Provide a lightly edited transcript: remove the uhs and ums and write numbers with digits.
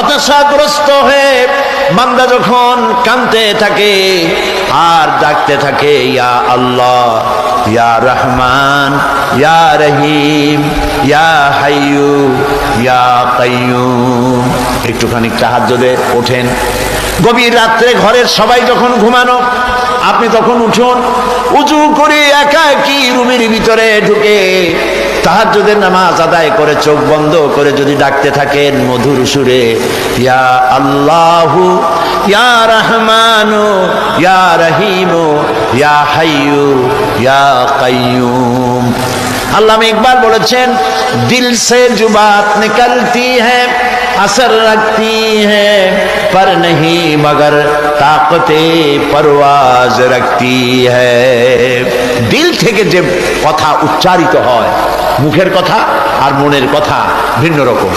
হতাশাগ্রস্ত হয়ে বান্দা যখন কাঁদতে থাকে আর ডাকতে থাকে, ইয়া আল্লাহ, ইয়া রহমান, ইয়া রহিম, ইয়া হাইয়ু, ইয়া কাইয়ুম। একটুখানি তাহাজ্জুদে ওঠেন, গভীর রাত্রে ঘরের সবাই যখন ঘুমানো, আপনি তখন উঠুন, উজু করে একাকী রুমের ভিতরে ঢুকে তাহাজ্জুদের নামাজ আদায় করে চোখ বন্ধ করে যদি ডাকতে থাকেন মধুর সুরে, ইয়া আল্লাহু, ইয়া রহমানু, ইয়া রহিমু, ইয়া হাইয়ু, ইয়া কাইয়ুম। আল্লামা ইকবাল বলেছেন, দিল সে जो बात निकलती है असर रखती है पर नहीं मगर ताकते परवाज रखती है। দিল থেকে যে কথা উচ্চারিত হয়, মুখের কথা আর মনের কথা ভিন্ন রকম।